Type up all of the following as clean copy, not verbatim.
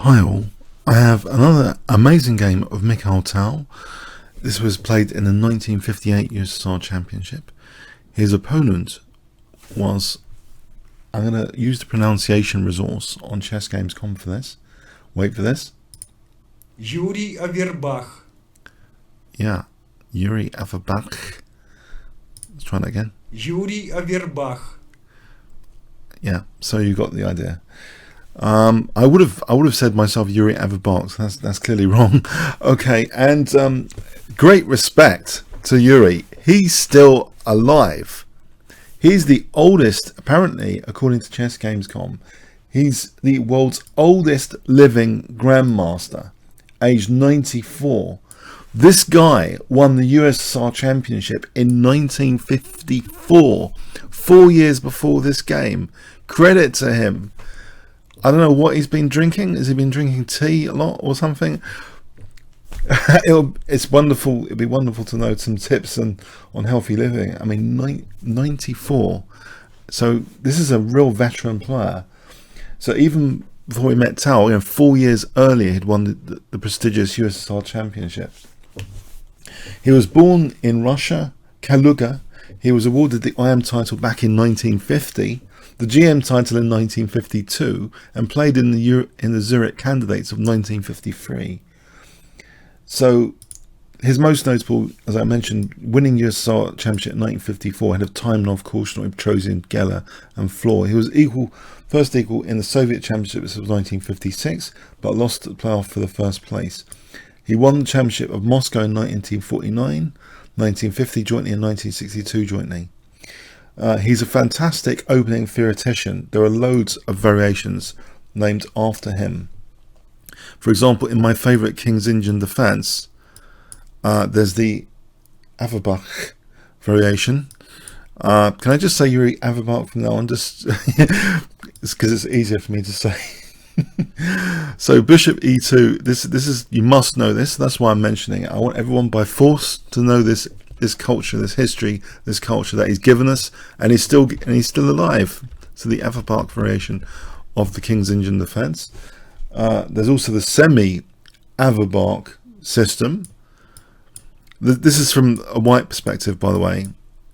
Hi all, I have another amazing game of Mikhail Tal. This was played in the 1958 USSR Championship. His opponent was, I'm going to use the pronunciation resource on chessgames.com for this. Wait for this. Yuri Averbakh. Yeah, Yuri Averbakh. Let's try that again. Yuri Averbakh. Yeah, so you got the idea. I would have said myself Yuri Averbakh, so that's clearly wrong. Okay, and great respect to Yuri. He's still alive. He's the oldest, apparently, according to chessgames.com, he's the world's oldest living Grandmaster, aged 94. This guy won the USSR Championship in 1954, 4 years before this game. Credit to him. I don't know what he's been drinking. Has he been drinking tea a lot or something? It's wonderful. It'd be wonderful to know some tips on healthy living. I mean, 94. So this is a real veteran player. So even before he met Tal, 4 years earlier, he'd won the prestigious USSR Championship. He was born in Russia, Kaluga. He was awarded the IM title back in 1950. The GM title in 1952, and played in the Zurich Candidates of 1953. So his most notable, as I mentioned, winning USSR Championship in 1954 ahead of Taimanov, Korchnoi, Petrosian, Geller and Floor. He was first equal in the Soviet Championships of 1956, but lost the playoff for the first place. He won the Championship of Moscow in 1949, 1950 jointly, and 1962 jointly. He's a fantastic opening theoretician. There are loads of variations named after him. For example, in my favourite King's Indian defence, there's the Averbakh variation. Can I just say Yuri Averbakh from now on? Just it's because it's easier for me to say. So bishop e2. This is, you must know this. That's why I'm mentioning it. I want everyone by force to know this culture, this history, this culture that he's given us, and he's still alive. So the Averbakh variation of the King's Indian defence. There's also the semi-Averbakh system. This is from a white perspective, by the way.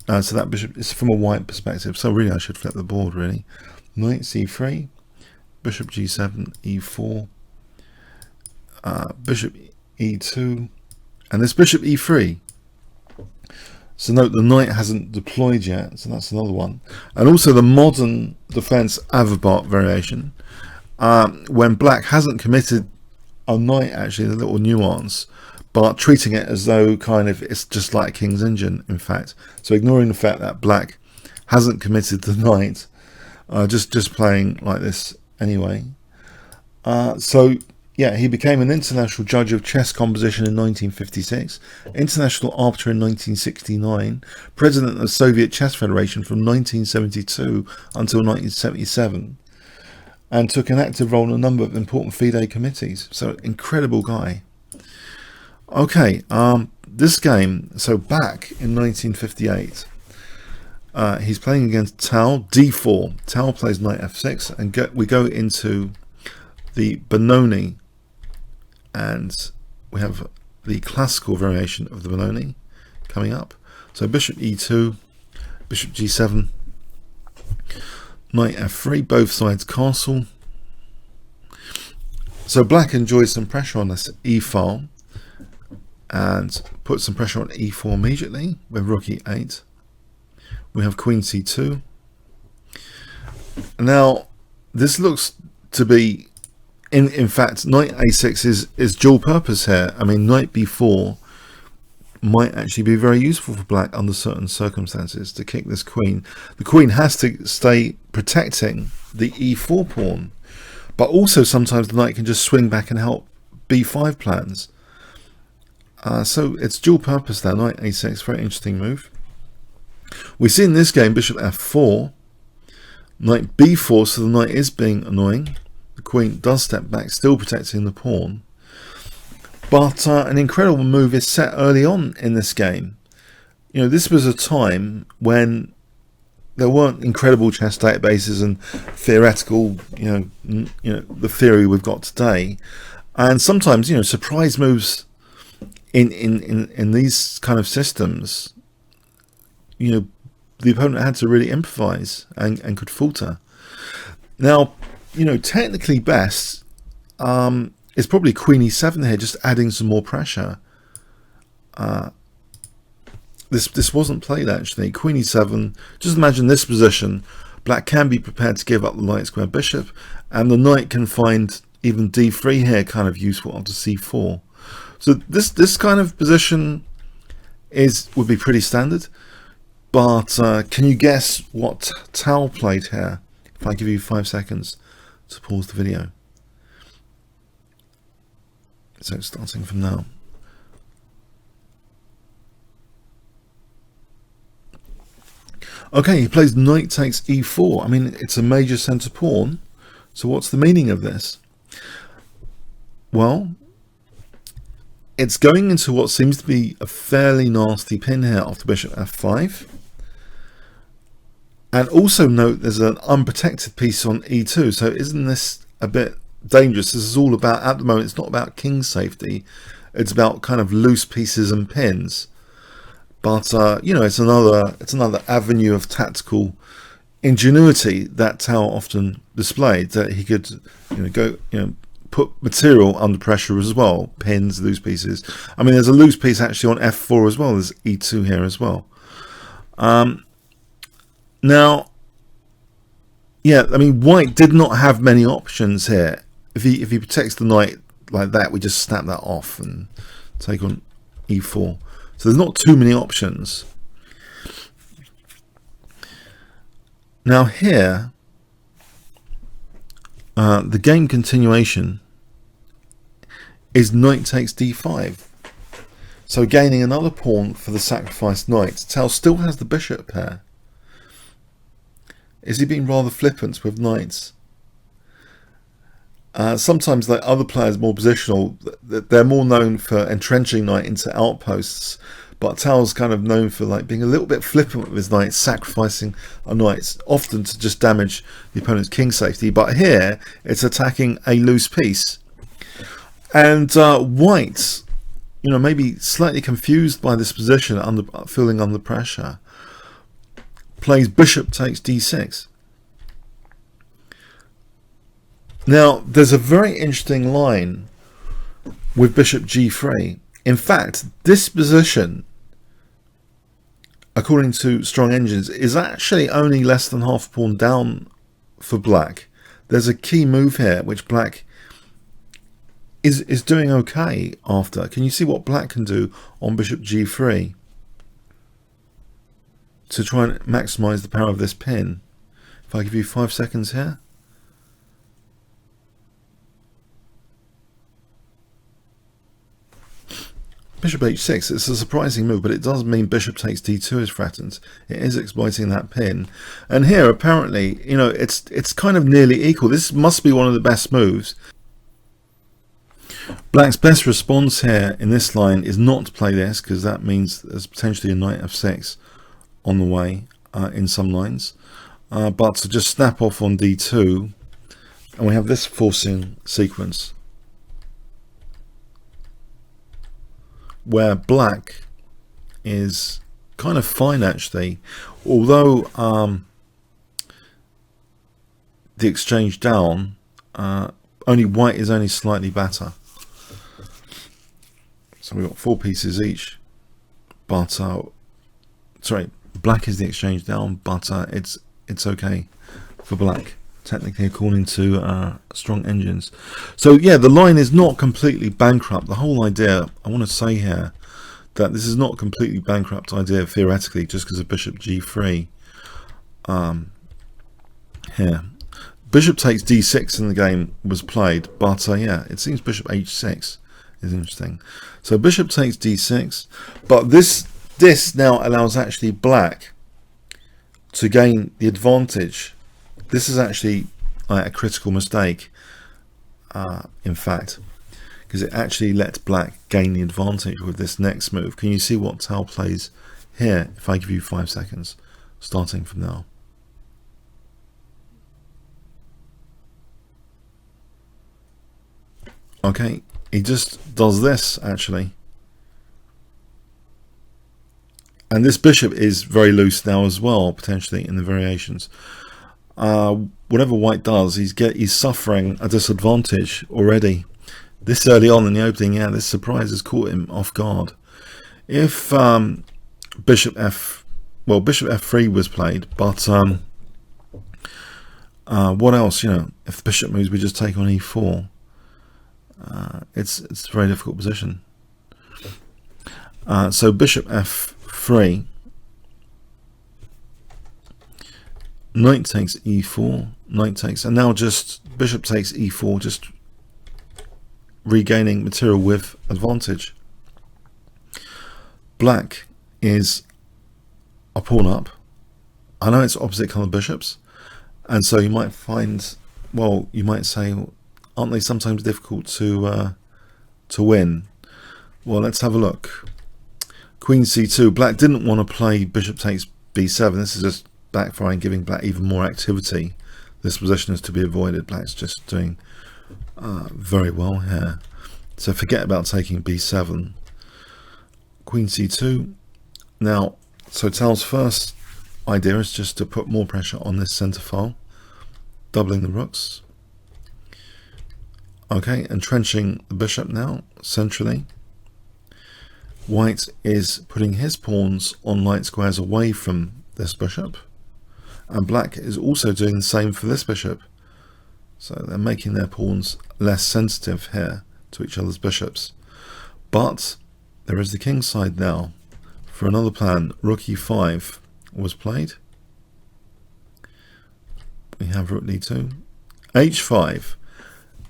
So that bishop is from a white perspective. So really, I should flip the board. Really, knight c3, bishop g7, e4, bishop e2, and this bishop e3. So note the knight hasn't deployed yet, so that's another one. And also the modern defense Averbakh variation, when black hasn't committed a knight, actually, the little nuance, but treating it as though kind of it's just like King's Indian, in fact. So ignoring the fact that black hasn't committed the knight, just playing like this anyway. So yeah, he became an international judge of chess composition in 1956, international arbiter in 1969, president of the Soviet Chess Federation from 1972 until 1977, and took an active role in a number of important FIDE committees. So incredible guy. Okay, this game, so back in 1958, he's playing against Tal, d4. Tal plays knight f6, and we go into the Benoni, and we have the classical variation of the Benoni coming up. So bishop e2, bishop g7, knight f3, both sides castle. So black enjoys some pressure on this e-file and puts some pressure on e4 immediately with rook e8. We have queen c2. Now this looks to be, in fact, knight a6 is dual purpose here. I mean, knight b4 might actually be very useful for black under certain circumstances to kick this queen. The queen has to stay protecting the e4 pawn, but also sometimes the knight can just swing back and help b5 plans. So it's dual purpose there, knight a6, very interesting move. We see in this game bishop f4, knight b4, so the knight is being annoying. The queen does step back, still protecting the pawn. But an incredible move is set early on in this game. This was a time when there weren't incredible chess databases and theoretical, the theory we've got today. And sometimes, surprise moves in these kind of systems, the opponent had to really improvise and could falter. Now, technically best is probably Queen e7 here, just adding some more pressure. This wasn't played actually. Queen e7. Just imagine this position. Black can be prepared to give up the light square bishop, and the knight can find even d3 here kind of useful after c4. So this kind of position would be pretty standard. But can you guess what Tal played here? If I give you 5 seconds to pause the video. So starting from now. Okay, he plays knight takes e4. I mean, it's a major center pawn. So what's the meaning of this? Well, it's going into what seems to be a fairly nasty pin here after bishop f5. And also note there's an unprotected piece on e2. So isn't this a bit dangerous? This is all about, at the moment, it's not about king safety. It's about kind of loose pieces and pins. But it's another avenue of tactical ingenuity that Tal often displayed, that he could put material under pressure as well, pins, loose pieces. I mean, there's a loose piece actually on f4 as well. There's e2 here as well. Now, yeah, I mean, white did not have many options here. If he protects the knight like that, we just snap that off and take on e4. So there's not too many options. Now here, the game continuation is knight takes d5. So gaining another pawn for the sacrificed knight. Tal still has the bishop pair. Is he being rather flippant with knights? Sometimes, like other players more positional, they're more known for entrenching knight into outposts, but Tal's kind of known for like being a little bit flippant with his knight, sacrificing a knight, often to just damage the opponent's king safety. But here, it's attacking a loose piece. And white, maybe slightly confused by this position, feeling under pressure, plays bishop takes d6. Now, there's a very interesting line with bishop g3. In fact, this position, according to Strong Engines, is actually only less than half a pawn down for black. There's a key move here, which black is doing okay after. Can you see what black can do on bishop g3 to try and maximize the power of this pin? If I give you 5 seconds here. Bishop h6, it's a surprising move, but it does mean bishop takes d2 is threatened. It is exploiting that pin. And here, apparently, it's kind of nearly equal. This must be one of the best moves. Black's best response here in this line is not to play this, because that means there's potentially a knight f6 on the way in some lines. But to just snap off on d2, and we have this forcing sequence, where black is kind of fine actually, although the exchange down, only white is only slightly better. So we've got 4 pieces each, but sorry, black is the exchange down, but it's okay for black, technically, according to Strong Engines. So yeah, the line is not completely bankrupt. The whole idea, I want to say here, that this is not a completely bankrupt idea theoretically, just because of bishop g3 here. Bishop takes d6 in the game was played, but yeah, it seems bishop h6 is interesting. So bishop takes d6, but this now allows actually black to gain the advantage. This is actually a critical mistake, in fact, because it actually lets black gain the advantage with this next move. Can you see what Tal plays here if I give you 5 seconds, starting from now? Okay, he just does this actually. And this bishop is very loose now as well, potentially, in the variations. Whatever white does, he's suffering a disadvantage already. This early on in the opening, yeah, this surprise has caught him off guard. If bishop f3 was played, but what else? You know, if the bishop moves, we just take on e4. It's a very difficult position. So bishop f3, knight takes e4, knight takes, and now just bishop takes e4, just regaining material with advantage. Black is a pawn up. I know it's opposite colour bishops, and so you might find, well, you might say, aren't they sometimes difficult to win? Well, let's have a look. Queen c2. Black didn't want to play bishop takes b7. This is just backfiring, giving black even more activity. This position is to be avoided. Black's just doing very well here. So forget about taking b7. Queen c2. Now, so Tal's first idea is just to put more pressure on this center file, doubling the rooks. Okay, entrenching the bishop now centrally. White is putting his pawns on light squares away from this bishop, and black is also doing the same for this bishop. So they're making their pawns less sensitive here to each other's bishops. But there is the king side now. For another plan, rook e5 was played. We have rook d2, h5,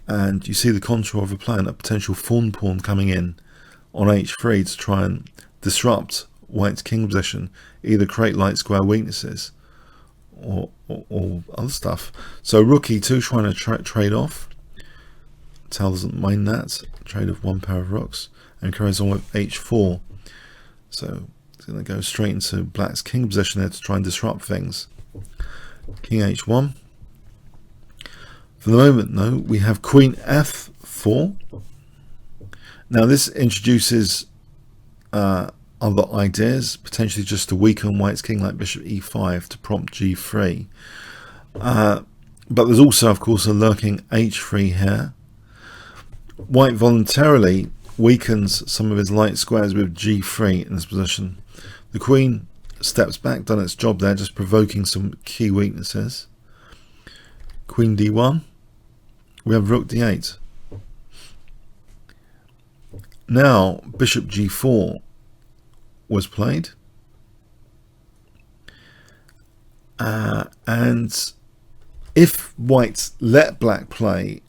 and you see the contour of a plan, a potential fawn pawn coming in on h3 to try and disrupt white's king position, either create light square weaknesses or other stuff. So rook e2 trying to trade off. Tal doesn't mind that, trade of one pair of rooks, and carries on with h4. So it's going to go straight into black's king position there to try and disrupt things. King h1. For the moment, though, we have queen f4. Now this introduces other ideas, potentially just to weaken white's king, like bishop e5 to prompt g3. But there's also, of course, a lurking h3 here. White voluntarily weakens some of his light squares with g3 in this position. The queen steps back, done its job there, just provoking some key weaknesses. Queen d1. We have rook d8. Now bishop g4 was played, and if white let black play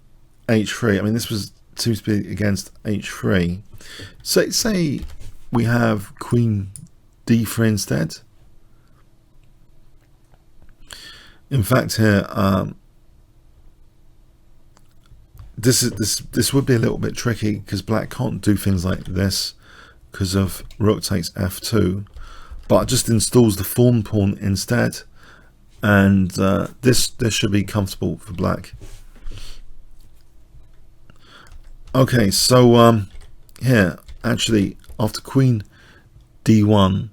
h3, I mean this seems to be against h3, so say we have queen d3 instead. In fact here this would be a little bit tricky because black can't do things like this because of rook takes f2, but it just installs the fawn pawn instead, and this should be comfortable for black. Okay, so here actually after queen d1,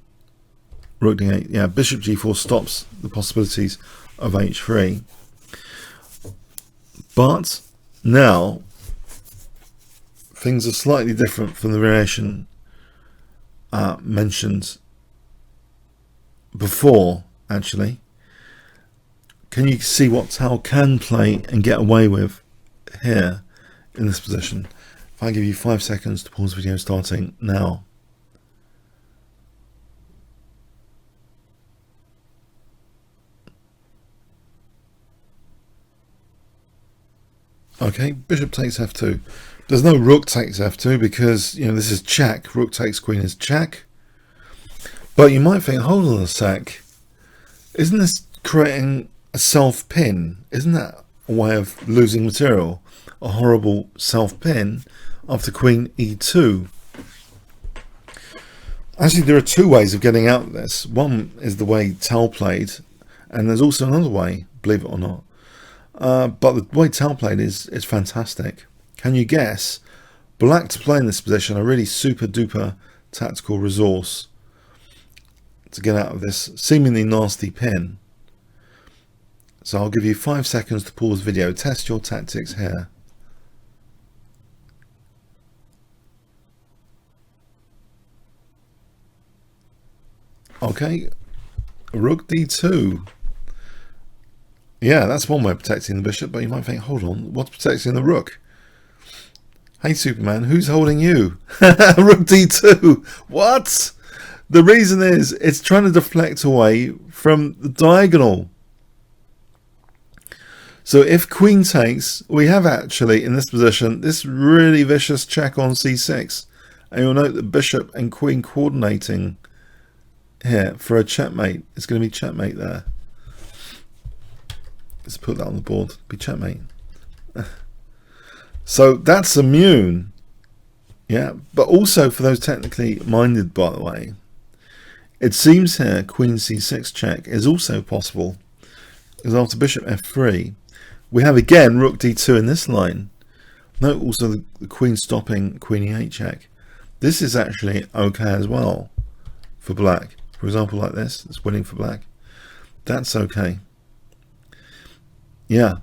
rook d8, yeah, bishop g4 stops the possibilities of h3, but now things are slightly different from the variation mentioned before. Actually, can you see what Tal can play and get away with here in this position? If I give you 5 seconds to pause the video starting now. Okay, bishop takes f2. There's no rook takes f2 because, you know, this is check. Rook takes queen is check. But you might think, hold on a sec, isn't this creating a self pin? Isn't that a way of losing material? A horrible self pin after queen e2. Actually, there are two ways of getting out of this. One is the way Tal played, and there's also another way, believe it or not. But the way Tal played is fantastic. Can you guess? Black to play in this position, a really super duper tactical resource to get out of this seemingly nasty pin. So I'll give you 5 seconds to pause the video, test your tactics here. Okay, rook d2. Yeah, that's one way of protecting the bishop, but you might think, hold on, what's protecting the rook? Hey Superman, who's holding you? Rook d2. What? The reason is it's trying to deflect away from the diagonal. So if queen takes, we have actually in this position this really vicious check on c6, and you'll note the bishop and queen coordinating here for a checkmate. It's going to be checkmate there. Let's put that on the board. Be checkmate. So that's immune. Yeah, but also for those technically minded, by the way, it seems here queen c6 check is also possible, because after bishop f3 we have again rook d2 in this line. Note also the queen stopping queen e8 check. This is actually okay as well for black. For example, like this, it's winning for black. That's okay. Yeah.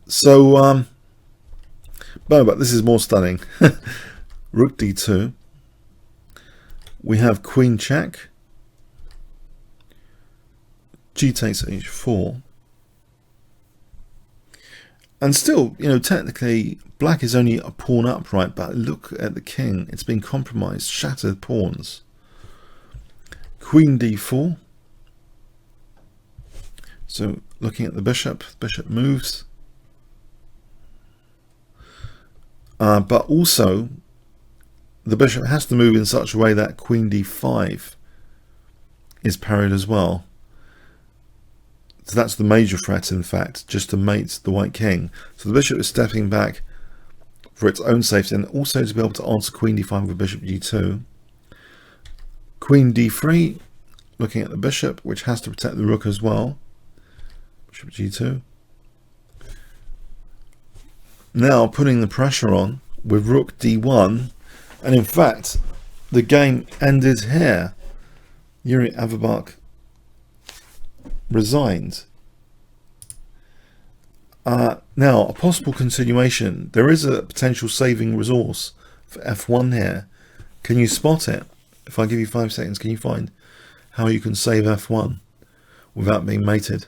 So, but this is more stunning. Rook d2. We have queen check. G takes h4. And still, you know, technically, black is only a pawn upright, but look at the king. It's been compromised, shattered pawns. Queen d4. So, looking at the bishop moves. But also, the bishop has to move in such a way that queen d5 is parried as well. So that's the major threat, in fact, just to mate the white king. So the bishop is stepping back for its own safety, and also to be able to answer queen d5 with bishop g2. Queen d3, looking at the bishop, which has to protect the rook as well. Bishop g2. Now putting the pressure on with rook d1, and in fact the game ended here. Yuri Averbakh resigned. Now a possible continuation. There is a potential saving resource for f1 here. Can you spot it? If I give you 5 seconds, can you find how you can save f1 without being mated?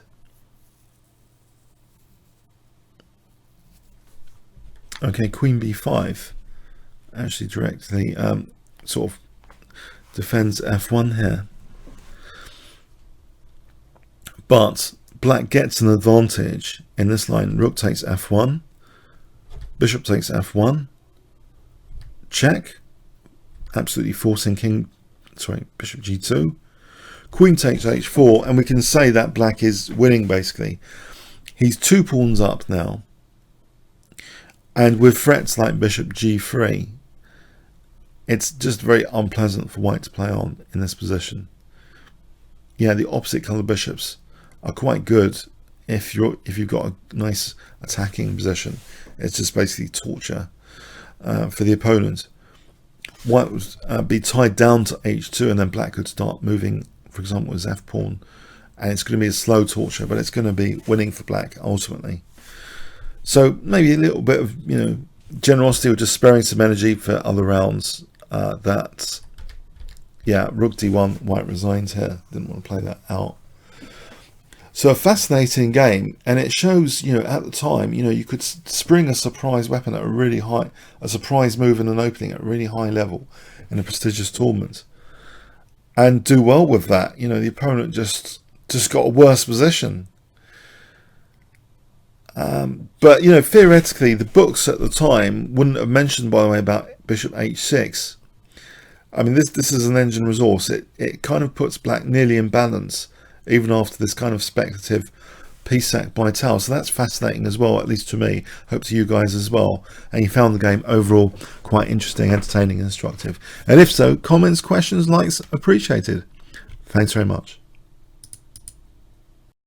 Okay, queen b5 actually directly sort of defends f1 here. But black gets an advantage in this line. Rook takes f1, bishop takes f1, check, absolutely forcing bishop g2, queen takes h4, and we can say that black is winning basically. He's 2 pawns up now, and with threats like bishop g3, it's just very unpleasant for white to play on in this position. Yeah, the opposite colour bishops are quite good if you've got a nice attacking position. It's just basically torture for the opponent. White would be tied down to h2, and then black could start moving, for example, with his f pawn, and it's going to be a slow torture, but it's going to be winning for black ultimately. So maybe a little bit of, you know, generosity or just sparing some energy for other rounds. That, yeah, rook d1, white resigns here. Didn't want to play that out. So a fascinating game, and it shows, you know, at the time, you know, you could spring a surprise weapon at a really high, a surprise move in an opening at a really high level in a prestigious tournament, and do well with that. You know, the opponent just got a worse position. But, you know, theoretically, the books at the time wouldn't have mentioned, by the way, about bishop h6. I mean, this is an engine resource. It kind of puts black nearly in balance, even after this kind of speculative piece sack by Tal. So that's fascinating as well, at least to me. Hope to you guys as well. And you found the game overall quite interesting, entertaining, and instructive. And if so, comments, questions, likes, appreciated. Thanks very much.